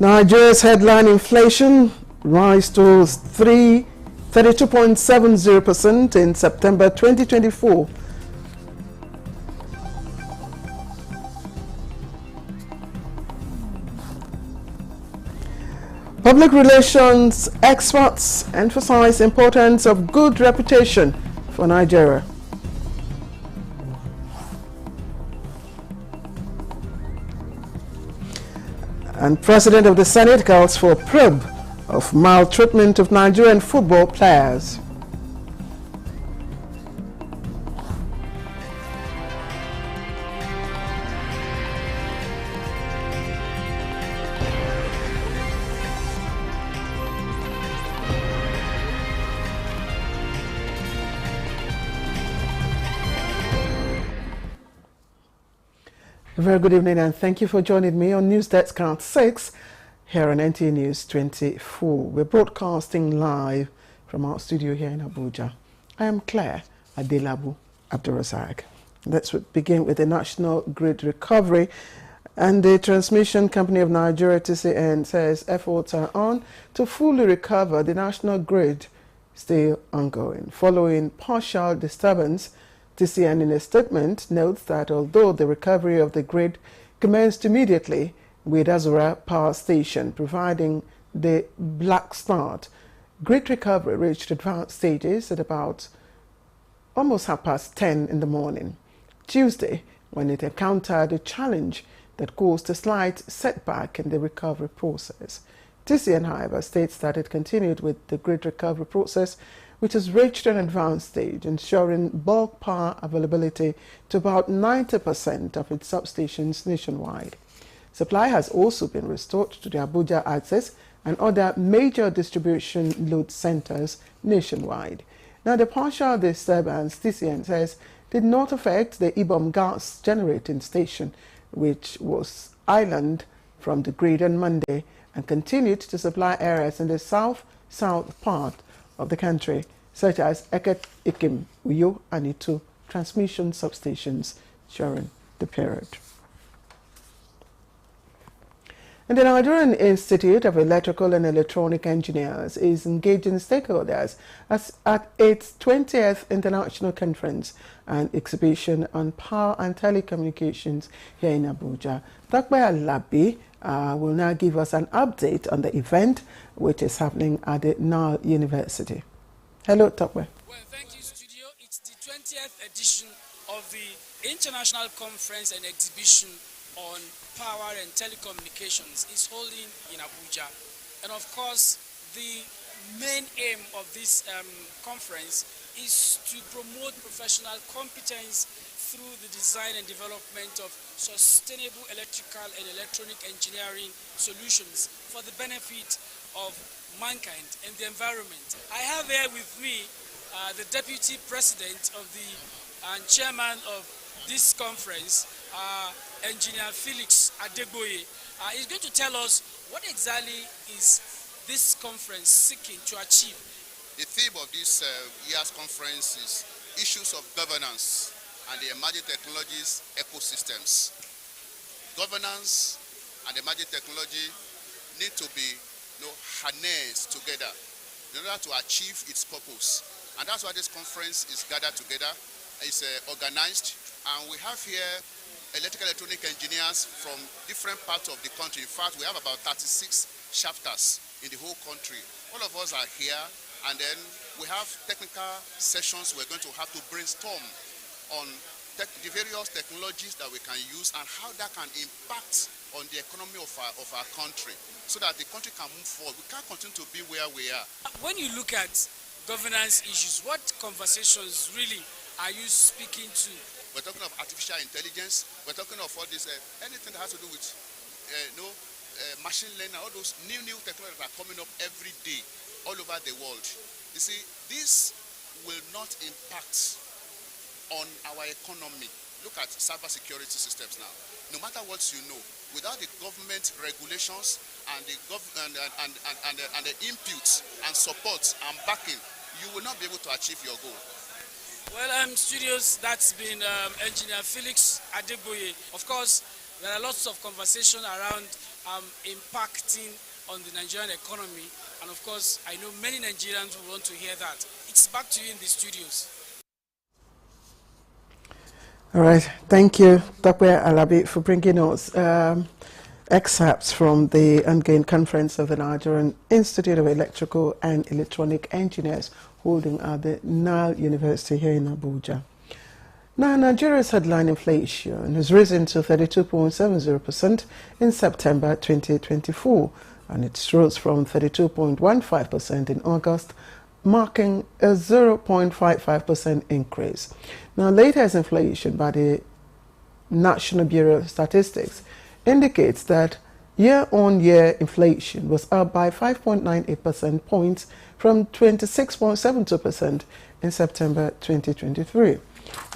Nigeria's headline inflation rise to 32.70% in September 2024. Public relations experts emphasize importance of good reputation for Nigeria. And President of the Senate calls for a probe of maltreatment of Nigerian football players. A very good evening and thank you for joining me on News Desk Count 6 here on Nta News24. We're broadcasting live from our studio here in Abuja. I am Claire Adelabu Abdurrazak. Let's begin with the National Grid Recovery, and the Transmission Company of Nigeria, TCN, says efforts are on to fully recover the national grid, still ongoing. Following partial disturbance, TCN in a statement notes that although the recovery of the grid commenced immediately with Azura Power Station providing the black start, grid recovery reached advanced stages at about almost 10:30 in the morning Tuesday, when it encountered a challenge that caused a slight setback in the recovery process. TCN, however, states that it continued with the grid recovery process, which has reached an advanced stage, ensuring bulk power availability to about 90% of its substations nationwide. Supply has also been restored to the Abuja Access and other major distribution load centers nationwide. Now, the partial disturbance, TCN says, did not affect the Ibom gas generating station, which was island from the grid on Monday and continued to supply areas in the south part of the country, such as Eket, Ikim, Uyo, and Itu transmission substations during the period. And the Nigerian Institute of Electrical and Electronic Engineers is engaging stakeholders at its 20th International Conference and Exhibition on Power and Telecommunications here in Abuja. Dr. Alabi will now give us an update on the event, which is happening at the Nile University. Hello, Tokwe. Well, thank you, studio. It's the 20th edition of the International Conference and Exhibition on Power and Telecommunications. It's holding in Abuja. And of course, the main aim of this conference is to promote professional competence through the design and development of sustainable electrical and electronic engineering solutions for the benefit of mankind and the environment. I have here with me the Deputy President of the and Chairman of this conference, Engineer Felix Adegboye. He's going to tell us what exactly is this conference seeking to achieve. The theme of this year's conference is issues of governance and the emerging technologies ecosystems. Governance and emerging technology need to be harnessed together in order to achieve its purpose. And that's why this conference is gathered together. It's organized, and we have here electrical electronic engineers from different parts of the country. In fact, we have about 36 chapters in the whole country. All of us are here, and then we have technical sessions. We're going to have to brainstorm on the various technologies that we can use and how that can impact on the economy of our country, so that the country can move forward. We can't continue to be where we are. When you look at governance issues, what conversations really are you speaking to? We're talking of artificial intelligence. We're talking of all this, anything that has to do with machine learning, all those new technologies that are coming up every day all over the world. You see, this will not impact on our economy. Look at cybersecurity systems now. No matter what you know, without the government regulations and the inputs and support and backing, you will not be able to achieve your goal. Well, studios, that's been Engineer Felix Adegboye. Of course, there are lots of conversation around impacting on the Nigerian economy. And of course, I know many Nigerians will want to hear that. It's back to you in the studios. All right. Thank you, Dr. Alabi, for bringing us excerpts from the ongoing conference of the Nigerian Institute of Electrical and Electronic Engineers holding at the Nile University here in Abuja. Now, Nigeria's headline inflation has risen to 32.70% in September 2024, and it rose from 32.15% in August, marking a 0.55% increase. Now, latest inflation by the National Bureau of Statistics indicates that year-on-year inflation was up by 5.98% points from 26.72% in September 2023.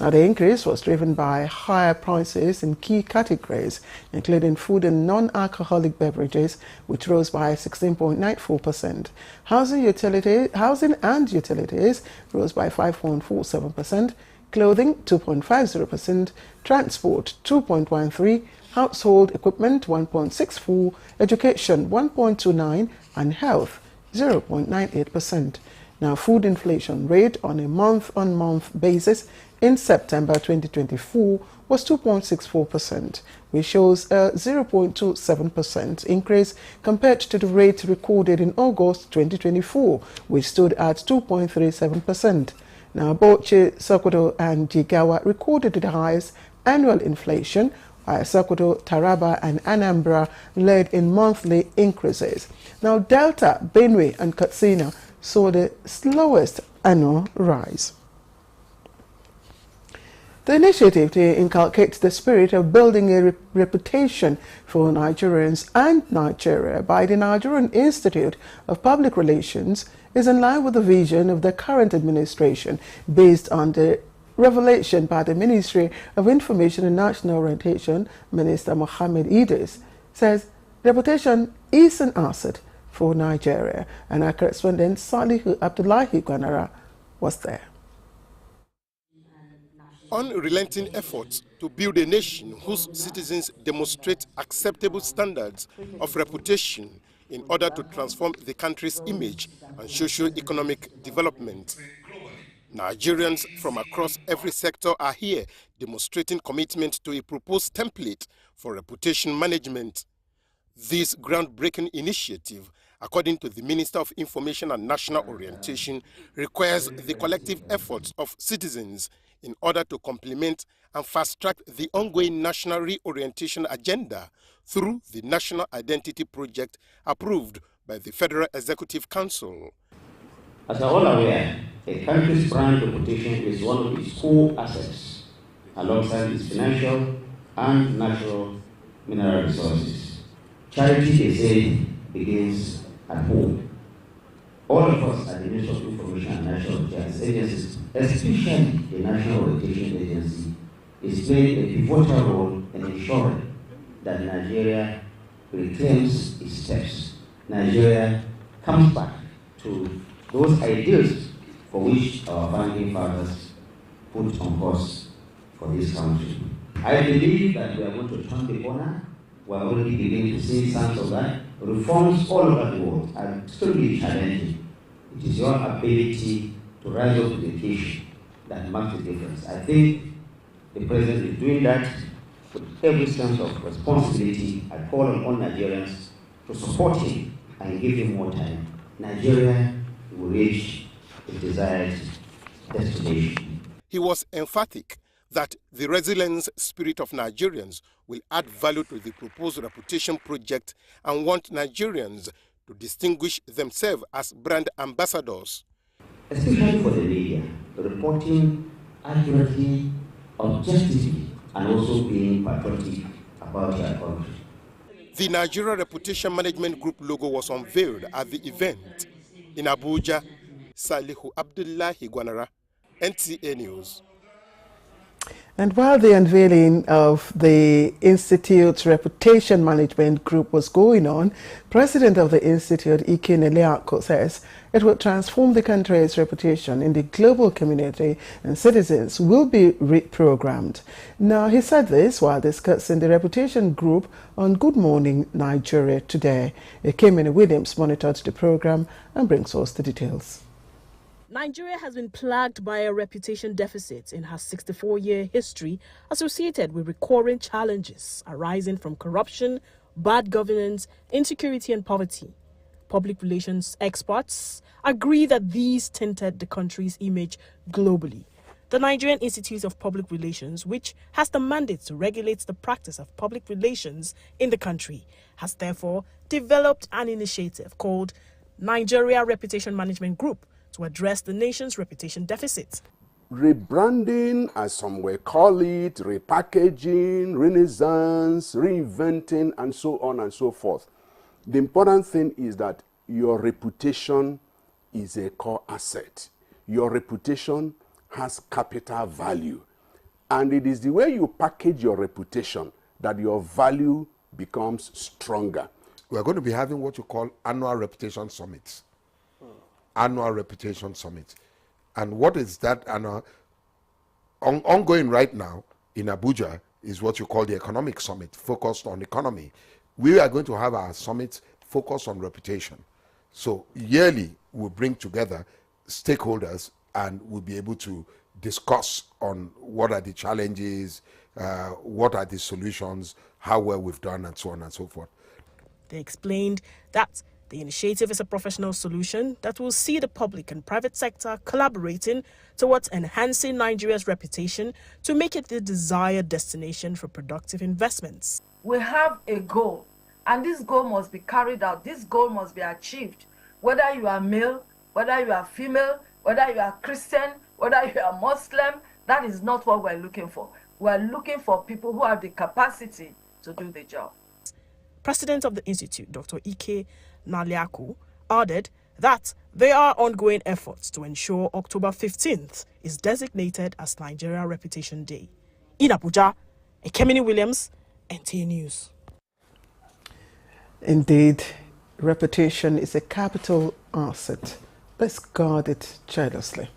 Now, the increase was driven by higher prices in key categories, including food and non-alcoholic beverages, which rose by 16.94%. Housing and utilities rose by 5.47%, clothing 2.50%, transport 2.13%, household equipment 1.64%, education 1.29%, and health 0.98%. Now, food inflation rate on a month-on-month basis in September 2024 was 2.64%, which shows a 0.27% increase compared to the rate recorded in August 2024, which stood at 2.37%. Now, Bauchi, Sokoto, and Jigawa recorded the highest annual inflation, while Sokoto, Taraba, and Anambra led in monthly increases. Now, Delta, Benue, and Katsina saw the slowest annual rise. The initiative to inculcate the spirit of building a reputation for Nigerians and Nigeria by the Nigerian Institute of Public Relations is in line with the vision of the current administration based on the revelation by the Ministry of Information and National Orientation, Minister Mohammed Idris, says reputation is an asset for Nigeria, and our correspondent Salihu Abdullahi Gwanara was there. Unrelenting efforts to build a nation whose citizens demonstrate acceptable standards of reputation in order to transform the country's image and socio-economic development. Nigerians from across every sector are here demonstrating commitment to a proposed template for reputation management. This groundbreaking initiative, according to the Minister of Information and National Orientation, requires the collective efforts of citizens in order to complement and fast-track the ongoing national reorientation agenda through the National Identity Project approved by the Federal Executive Council. As you are all aware, a country's brand reputation is one of its core assets, alongside its financial and natural mineral resources. Charity, they say, begins at home. All of us at the Ministry of Information and National Affairs agencies, especially the National Orientation Agency, is playing a pivotal role in ensuring that Nigeria reclaims its steps. Nigeria comes back to those ideals for which our founding fathers put on course for this country. I believe that we are going to turn the corner. We are already beginning to see signs of that. Reforms all over the world are extremely challenging. It is your ability to rise up to the occasion that makes the difference. I think the President is doing that with every sense of responsibility. I call on all Nigerians to support him and give him more time. Nigeria will reach its desired destination. He was emphatic that the resilience spirit of Nigerians will add value to the proposed reputation project and want Nigerians to distinguish themselves as brand ambassadors. Especially for the media, reporting accurately, objectively, and also being patriotic about their country. The Nigeria Reputation Management Group logo was unveiled at the event in Abuja. Salihu Abdullahi Gwanara, NTA News. And while the unveiling of the Institute's Reputation Management Group was going on, President of the Institute, Nta News24, says it will transform the country's reputation in the global community and citizens will be reprogrammed. Now, he said this while discussing the Reputation Group on Good Morning Nigeria today. Ekemini Williams monitored the program and brings us the details. Nigeria has been plagued by a reputation deficit in her 64-year history associated with recurring challenges arising from corruption, bad governance, insecurity and poverty. Public relations experts agree that these tainted the country's image globally. The Nigerian Institute of Public Relations, which has the mandate to regulate the practice of public relations in the country, has therefore developed an initiative called Nigeria Reputation Management Group to address the nation's reputation deficit. Rebranding, as some will call it, repackaging, renaissance, reinventing, and so on and so forth. The important thing is that your reputation is a core asset. Your reputation has capital value. And it is the way you package your reputation that your value becomes stronger. We're going to be having what you call annual reputation summits. Annual reputation summit. And what is that annual? Ongoing right now in Abuja is what you call the economic summit, focused on economy. We are going to have our summit focused on reputation. So yearly we'll bring together stakeholders and we'll be able to discuss on what are the challenges, what are the solutions, how well we've done, and so on and so forth. They explained that the initiative is a professional solution that will see the public and private sector collaborating towards enhancing Nigeria's reputation to make it the desired destination for productive investments. We have a goal, and this goal must be carried out. This goal must be achieved. Whether you are male, whether you are female, whether you are Christian, whether you are Muslim, that is not what we're looking for. We're looking for people who have the capacity to do the job. President of the Institute, Dr. Nta News24, added that there are ongoing efforts to ensure October 15th is designated as Nigeria Reputation Day. In Abuja, Ekemini Williams, Nta News. Indeed, reputation is a capital asset. Let's guard it jealously.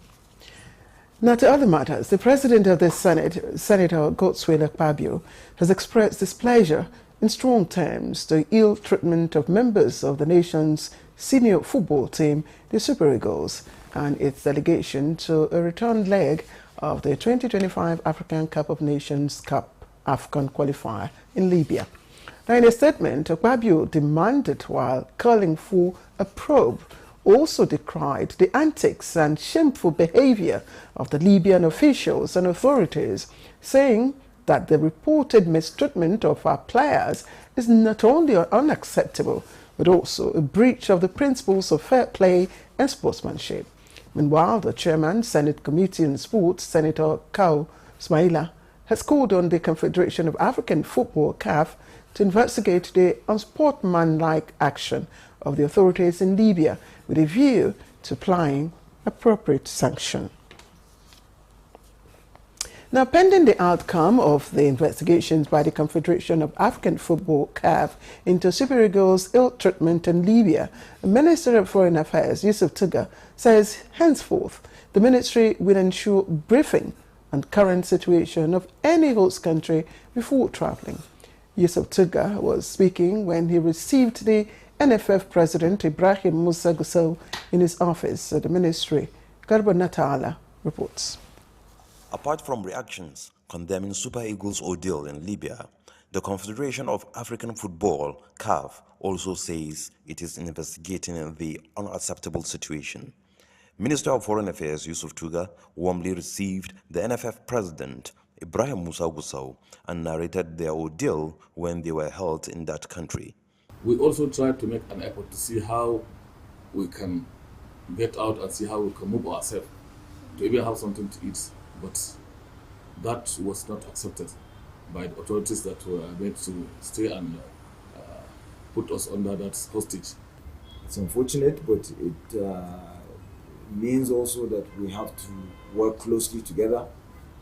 Now to other matters, the President of the Senate, Senator Godswill Akpabio, has expressed displeasure in strong terms the ill treatment of members of the nation's senior football team, the Super Eagles, and its delegation to a return leg of the 2025 African Cup of Nations Cup AFCON qualifier in Libya. Now, in a statement, Akpabio demanded, while calling for a probe, also decried the antics and shameful behavior of the Libyan officials and authorities, saying that the reported mistreatment of our players is not only unacceptable, but also a breach of the principles of fair play and sportsmanship. Meanwhile, the chairman, Senate Committee on Sports, Senator Kau Smaila, has called on the Confederation of African Football, CAF, to investigate the unsportsmanlike action of the authorities in Libya with a view to applying appropriate sanction. Now, pending the outcome of the investigations by the Confederation of African Football, CAF, into Super Eagles' ill treatment in Libya, the Minister of Foreign Affairs, Yusuf Tuga, says henceforth the ministry will ensure briefing on the current situation of any host country before traveling. Yusuf Tuga was speaking when he received the NFF President Ibrahim Musa Gusau in his office at the ministry. Garba Natala reports. Apart from reactions condemning Super Eagles' ordeal in Libya, the Confederation of African Football, CAF, also says it is investigating the unacceptable situation. Minister of Foreign Affairs Yusuf Tuga warmly received the NFF President Ibrahim Musa Gusau and narrated their ordeal when they were held in that country. We also tried to make an effort to see how we can get out and see how we can move ourselves to even have something to eat. But that was not accepted by the authorities that were made to stay and put us under that hostage. It's unfortunate, but it means also that we have to work closely together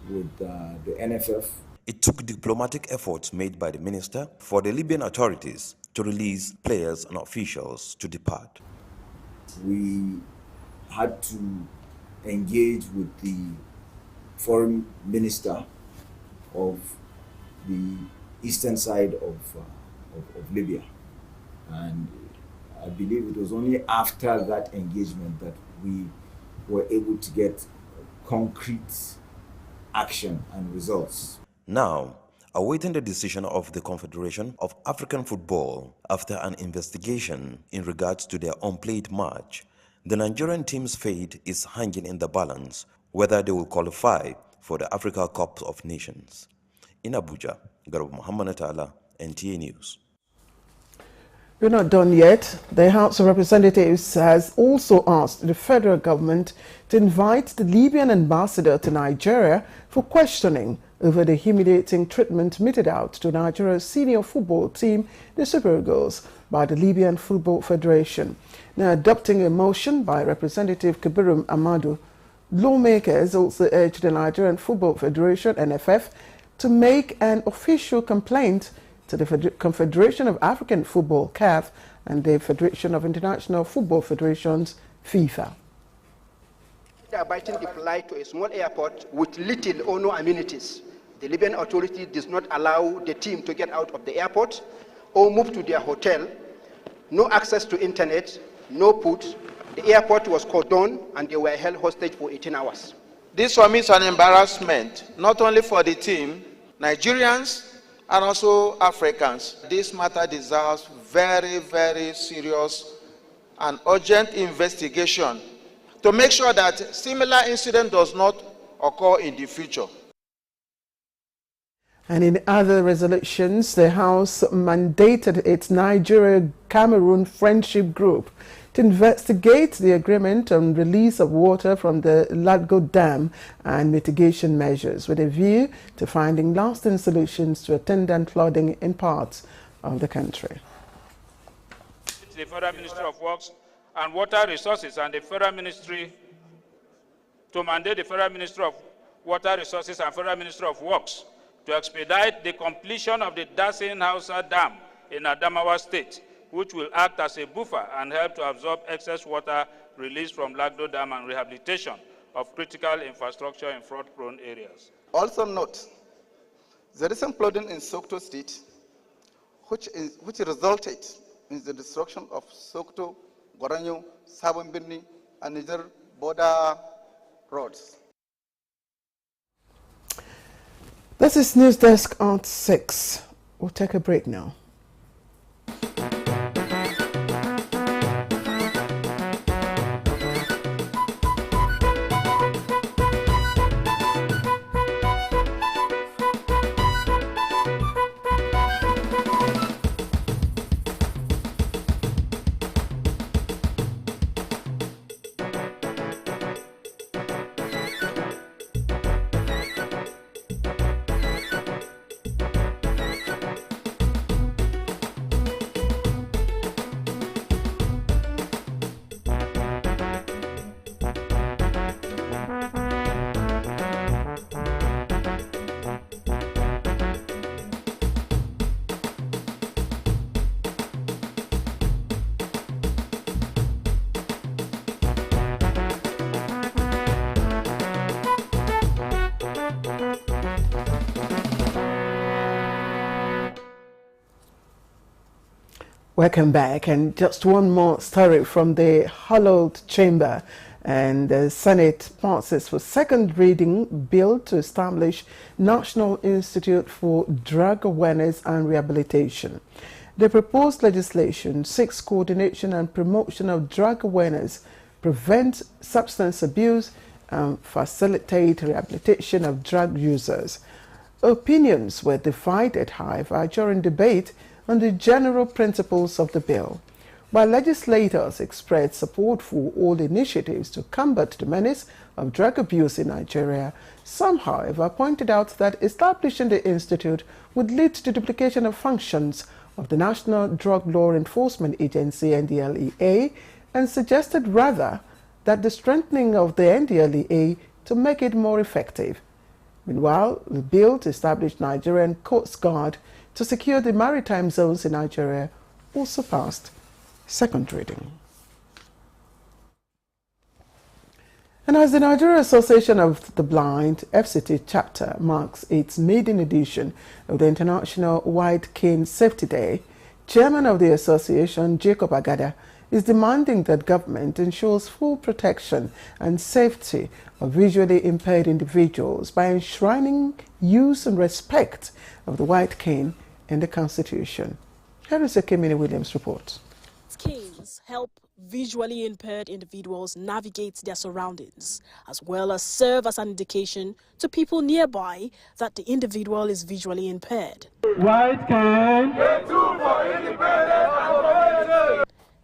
with the NFF. It took diplomatic efforts made by the minister for the Libyan authorities to release players and officials to depart. We had to engage with the foreign minister of the eastern side of Libya, and I believe it was only after that engagement that we were able to get concrete action and results. Now, awaiting the decision of the Confederation of African Football after an investigation in regards to their unplayed match, the Nigerian team's fate is hanging in the balance whether they will qualify for the Africa Cup of Nations. In Abuja, Garba Muhammad Ta'ala, Nta News. We're not done yet. The House of Representatives has also asked the federal government to invite the Libyan ambassador to Nigeria for questioning over the humiliating treatment meted out to Nigeria's senior football team, the Super Eagles, by the Libyan Football Federation. Now, adopting a motion by Representative Kabirum Amadu, lawmakers also urged the Nigerian Football Federation, NFF, to make an official complaint to the Confederation of African Football, CAF, and the Federation of International Football Federations, FIFA. They are biting the flight to a small airport with little or no amenities. The Libyan authority does not allow the team to get out of the airport or move to their hotel. No access to internet, no food. The airport was cordoned and they were held hostage for 18 hours. This for me is an embarrassment, not only for the team, Nigerians, and also Africans. This matter deserves very, very serious and urgent investigation to make sure that similar incident does not occur in the future. And in other resolutions, the House mandated its Nigeria-Cameroon Friendship Group to investigate the agreement on release of water from the Lagdo Dam and mitigation measures with a view to finding lasting solutions to attendant flooding in parts of the country. The Federal Ministry of Works and Water Resources and the Federal Ministry to mandate the Federal Ministry of Water Resources and Federal Ministry of Works to expedite the completion of the Dasin Hausa Dam in Adamawa State, which will act as a buffer and help to absorb excess water released from Lagdo Dam and rehabilitation of critical infrastructure in flood-prone areas. Also note, the recent flooding in Sokoto State, which resulted in the destruction of Sokoto, Goranyo, Sabon Birni, and Niger border roads. This is News Desk at 6. We'll take a break now. Welcome back, and just one more story from the hallowed chamber. And the Senate passes for second reading bill to establish National Institute for Drug Awareness and Rehabilitation. The proposed legislation seeks coordination and promotion of drug awareness, prevent substance abuse, and facilitate rehabilitation of drug users. Opinions were divided, however, during debate on the general principles of the bill. While legislators expressed support for all initiatives to combat the menace of drug abuse in Nigeria, some, however, pointed out that establishing the institute would lead to duplication of functions of the National Drug Law Enforcement Agency, NDLEA, and suggested rather that the strengthening of the NDLEA to make it more effective. Meanwhile, the bill to establish Nigerian Coast Guard to secure the maritime zones in Nigeria also passed second reading. And as the Nigeria Association of the Blind FCT chapter marks its maiden edition of the International White Cane Safety Day, Chairman of the association, Jacob Agada, is demanding that government ensures full protection and safety of visually impaired individuals by enshrining use and respect of the white cane in the Constitution. Here is Ekemini Williams' report. Canes help visually impaired individuals navigate their surroundings, as well as serve as an indication to people nearby that the individual is visually impaired. White cane.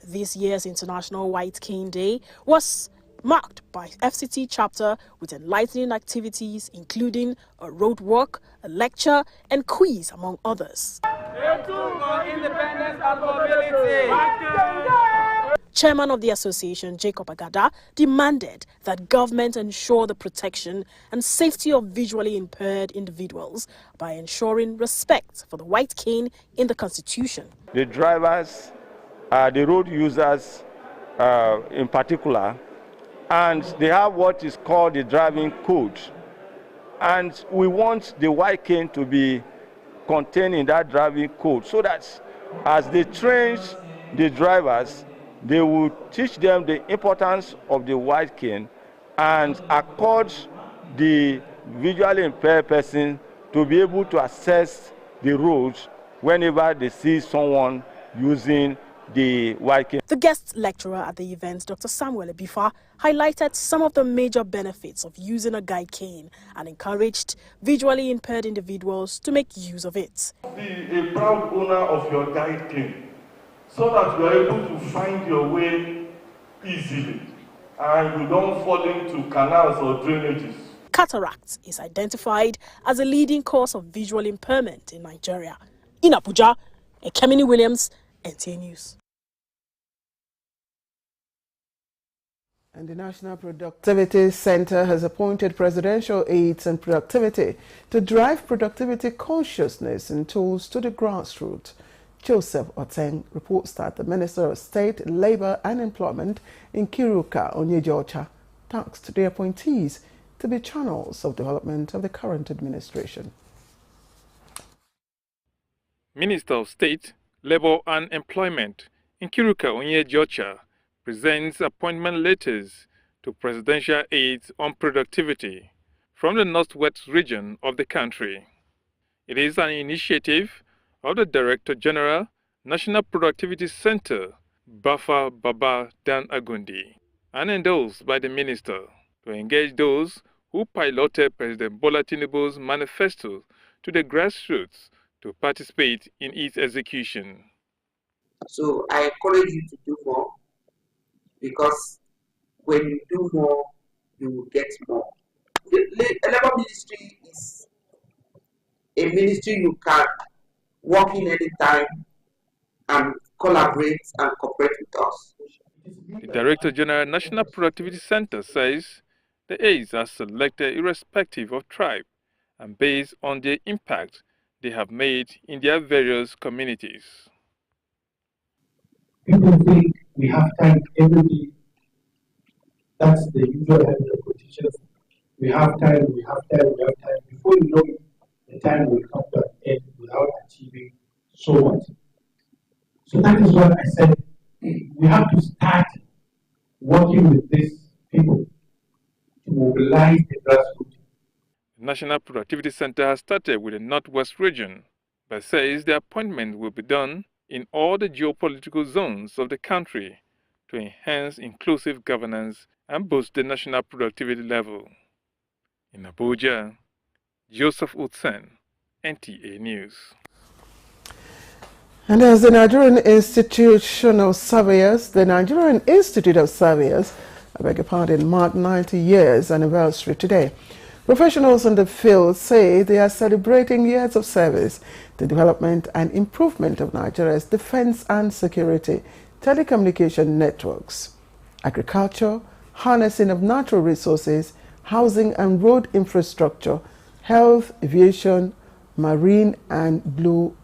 This year's International White Cane Day was marked by FCT chapter with enlightening activities including a road walk, a lecture and quiz, among others. Chairman of the association, Jacob Agada, demanded that government ensure the protection and safety of visually impaired individuals by ensuring respect for the white cane in the Constitution. The drivers, the road users in particular, and they have what is called the driving code. And we want the white cane to be contained in that driving code so that as they train the drivers, they will teach them the importance of the white cane and accord the visually impaired person to be able to access the road whenever they see someone using the white cane. The guest lecturer at the event, Dr. Samuel Ebifa, highlighted some of the major benefits of using a guide cane and encouraged visually impaired individuals to make use of it. Be a proud owner of your guide cane so that you are able to find your way easily and you don't fall into canals or drainages. Cataract is identified as a leading cause of visual impairment in Nigeria. In Abuja, Ekemini Williams, Nta News. And the National Productivity Center has appointed presidential aides on productivity to drive productivity consciousness and tools to the grassroots. Joseph Oteng reports that the Minister of State, Labor and Employment in Kiruka, Onyejocha, tasked the appointees to be channels of development of the current administration. Minister of State, Labor and Employment in Kiruka, Onyejocha, presents appointment letters to presidential aides on productivity from the northwest region of the country. It is an initiative of the Director General, National Productivity Center, Bafa Baba Dan Agundi, and endorsed by the Minister to engage those who piloted President Bola Tinubu's manifesto to the grassroots to participate in its execution. So I encourage you to do more, because when you do more, you will get more. The Labor Ministry is a ministry you can work in anytime and collaborate and cooperate with us. The Director General National Productivity Center says the aides are selected irrespective of tribe and based on the impact they have made in their various communities. People think we have time every day. That's the usual repetition. We have time, we have time, we have time. Before you know it, the time will come to an end without achieving so much. So that is what I said. We have to start working with these people to mobilize the grassroots. The National Productivity Center has started with the Northwest region, but says the appointment will be done in all the geopolitical zones of the country to enhance inclusive governance and boost the national productivity level. In Abuja, Joseph Utsen, NTA News. And as the Nigerian Institute of Surveyors, marked 90 years anniversary today. Professionals in the field say they are celebrating years of service, the development and improvement of Nigeria's defense and security, telecommunication networks, agriculture, harnessing of natural resources, housing and road infrastructure, health, aviation, marine and blue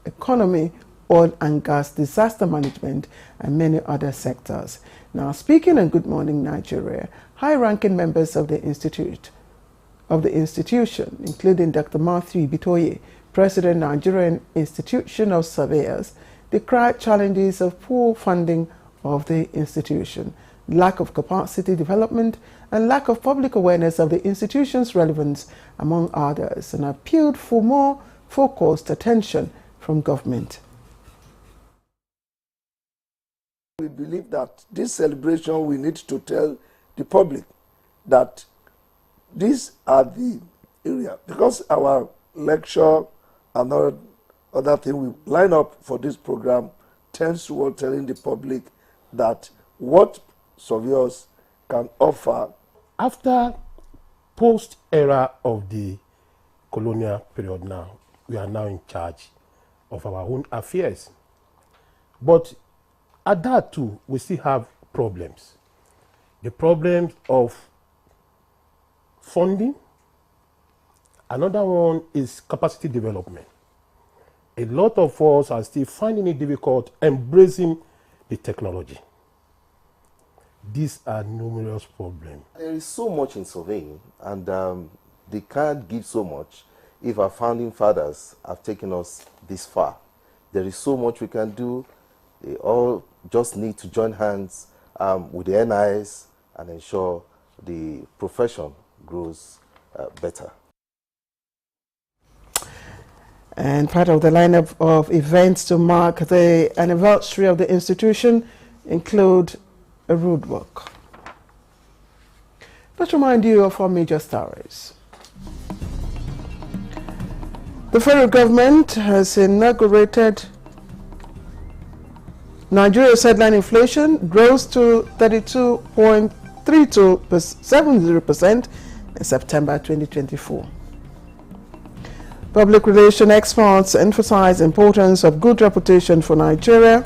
economy, oil and gas, disaster management, and many other sectors. Now, speaking on Good Morning Nigeria, high-ranking members of the institution, including Dr. Matthew Ibitoye, President, Nigerian Institution of Surveyors, decried challenges of poor funding of the institution, lack of capacity development, and lack of public awareness of the institution's relevance, among others, and appealed for more focused attention from government. We believe that this celebration, we need to tell the public that these are the area, because our lecture and other thing we line up for this program tends toward telling the public that what surveyors can offer. After post-era of the colonial period now, we are now in charge of our own affairs. But at that too, we still have problems. The problems of funding. Another one is capacity development. A lot of us are still finding it difficult embracing the technology. These are numerous problems. There is so much in surveying, and they can't give so much if our founding fathers have taken us this far. There is so much we can do. They all just need to join hands with the NIS and ensure the profession grows better. And part of the lineup of events to mark the anniversary of the institution include a road walk. Let's remind you of our major stories. The federal government has inaugurated Nigeria's headline inflation rose to 32.3270% in September 2024. Public relation experts emphasize the importance of good reputation for Nigeria.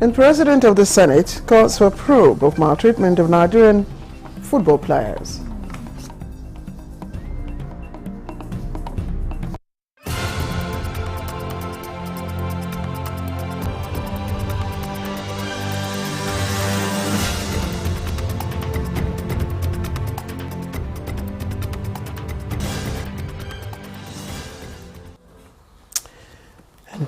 And President of the Senate calls for a probe of maltreatment of Nigerian football players.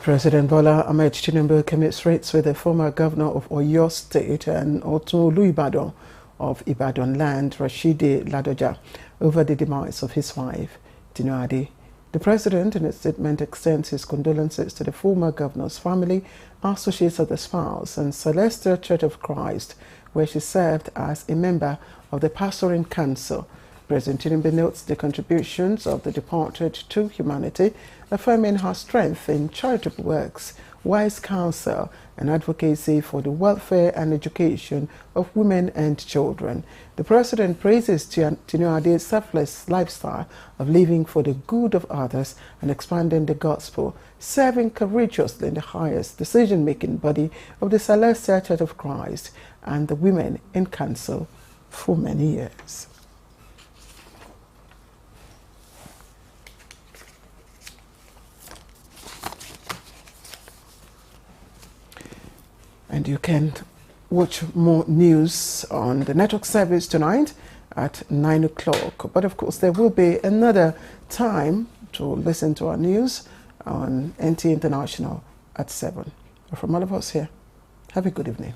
President Bola Ahmed Tinubu commiserates with the former governor of Oyo State and Otolu Ibadan of Ibadan land, Rashidi Ladoja, over the demise of his wife, Tinuade. The president, in a statement, extends his condolences to the former governor's family, associates of the spouse, and Celestial Church of Christ, where she served as a member of the Pastoral Council. President Tinubu notes the contributions of the departed to humanity, affirming her strength in charitable works, wise counsel, and advocacy for the welfare and education of women and children. The president praises Tinuade's selfless lifestyle of living for the good of others and expanding the gospel, serving courageously in the highest decision-making body of the Celestial Church of Christ and the Women in Council for many years. And you can watch more news on the network service tonight at 9 o'clock. But of course, there will be another time to listen to our news on NT International at 7. From all of us here, have a good evening.